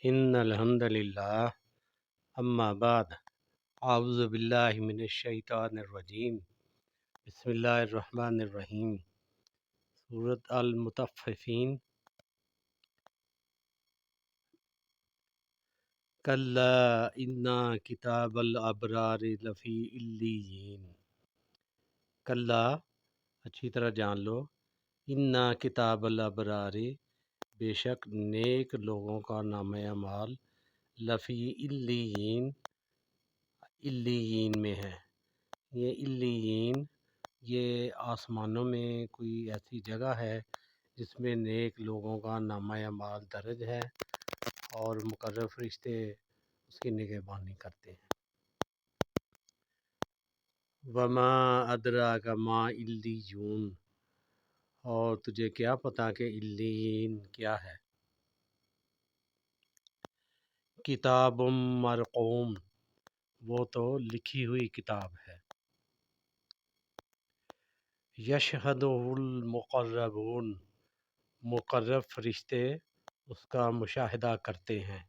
ان الحمد للہ اما بعد اعوذ باللہ من الشیطان الرجیم بسم اللہ الرحمن الرحیم سورۃ المطففین کلا ان کتاب الابرار لفی علیین کلا اچھی طرح جان لو ان کتاب الابرار بے شک نیک لوگوں کا نام اعمال لفی علیین میں ہے۔ یہ علیین یہ آسمانوں میں کوئی ایسی جگہ ہے جس میں نیک لوگوں کا نامہ اعمال درج ہے اور مقرب فرشتے اس کی نگہبانی کرتے ہیں۔ وما ادراک ما علیون، اور تجھے کیا پتہ کہ علیین کیا ہے؟ کتاب مرقوم، وہ تو لکھی ہوئی کتاب ہے۔ یشہدہ المقربون، مقرب فرشتے اس کا مشاہدہ کرتے ہیں۔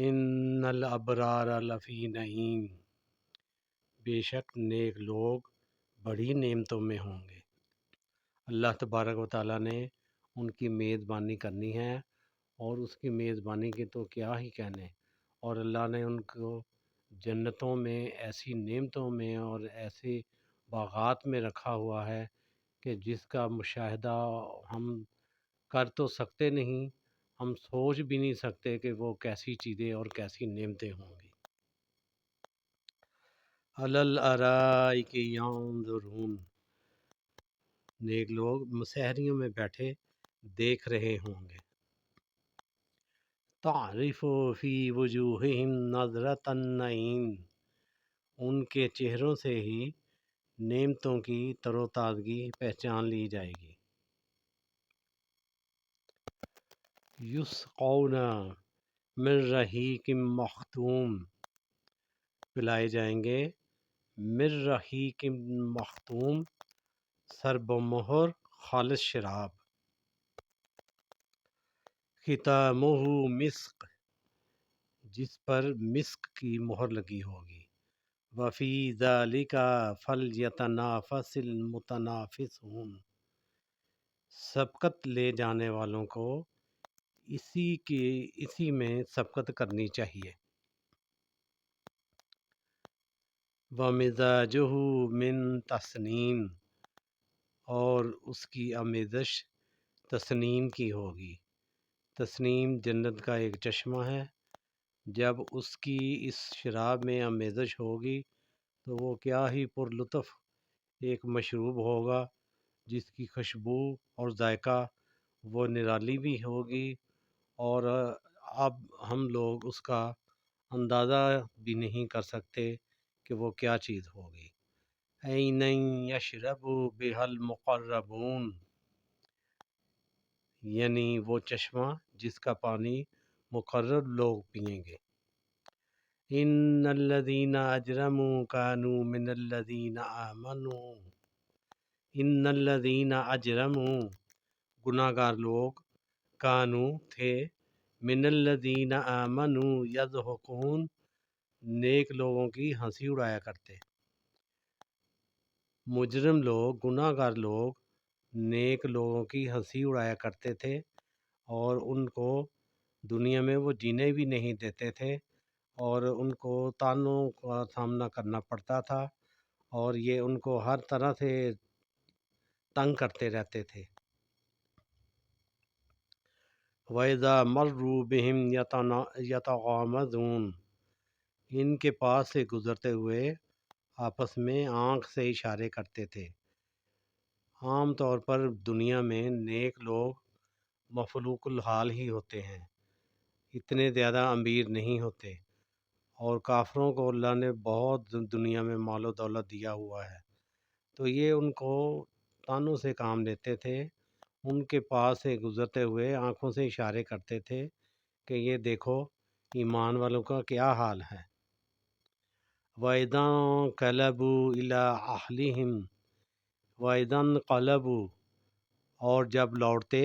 ان الابرار لفی نعیم، بے شک نیک لوگ بڑی نعمتوں میں ہوں گے۔ اللہ تبارک و تعالیٰ نے ان کی میزبانی کرنی ہے، اور اس کی میزبانی کے تو کیا ہی کہنے، اور اللہ نے ان کو جنتوں میں ایسی نعمتوں میں اور ایسے باغات میں رکھا ہوا ہے کہ جس کا مشاہدہ ہم کر تو سکتے نہیں، ہم سوچ بھی نہیں سکتے کہ وہ کیسی چیزیں اور کیسی نعمتیں ہوں گی۔ علی الارائک ینظرون، نیک لوگ مسہریوں میں بیٹھے دیکھ رہے ہوں گے۔ تعرف فی وجوہہم نظرۃ النعیم، ان کے چہروں سے ہی نعمتوں کی تر و تازگی پہچان لی جائے گی۔ یسقون من رحیق مختوم، پلائے جائیں گے من رحیق مختوم، سربمہر خالص شراب۔ ختامہ مسک، جس پر مسک کی مہر لگی ہوگی۔ وفی ذالک فلیتنافس المتنافسون، سبقت لے جانے والوں کو اسی میں سبقت کرنی چاہیے۔ ومزاجہ من تسنیم، اور اس کی آمیزش تسنیم کی ہوگی۔ تسنیم جنت کا ایک چشمہ ہے، جب اس کی اس شراب میں آمیزش ہوگی تو وہ کیا ہی پر لطف ایک مشروب ہوگا، جس کی خوشبو اور ذائقہ وہ نرالی بھی ہوگی، اور اب ہم لوگ اس کا اندازہ بھی نہیں کر سکتے کہ وہ کیا چیز ہوگی۔ عینا یشرب بہا المقربون، یعنی وہ چشمہ جس کا پانی مقرب لوگ پئیں گے۔ ان الذین اجرموا کانوا من الذین آمنوا، ان الذین اجرموا، گناہ گار لوگ، کانوا تھے، من الذین آمنوا یضحکون، نیک لوگوں کی ہنسی اڑایا کرتے۔ مجرم لوگ، گناہ گار لوگ نیک لوگوں کی ہنسی اڑایا کرتے تھے، اور ان کو دنیا میں وہ جینے بھی نہیں دیتے تھے، اور ان کو طعنوں کا سامنا کرنا پڑتا تھا، اور یہ ان کو ہر طرح سے تنگ کرتے رہتے تھے۔ وَإِذَا مَرُّوا بِهِمْ يَتَغَامَزُونَ، ان کے پاس سے گزرتے ہوئے آپس میں آنکھ سے اشارے کرتے تھے۔ عام طور پر دنیا میں نیک لوگ مفلوق الحال ہی ہوتے ہیں، اتنے زیادہ امیر نہیں ہوتے، اور کافروں کو اللہ نے بہت دنیا میں مال و دولت دیا ہوا ہے، تو یہ ان کو طعنوں سے کام لیتے تھے۔ ان کے پاس سے گزرتے ہوئے آنکھوں سے اشارے کرتے تھے کہ یہ دیکھو ایمان والوں کا کیا حال ہے۔ وَإِذَا انقَلَبُوا إِلَىٰ أَهْلِهِمْ، وَإِذَا انقَلَبُوا، اور جب لوٹتے،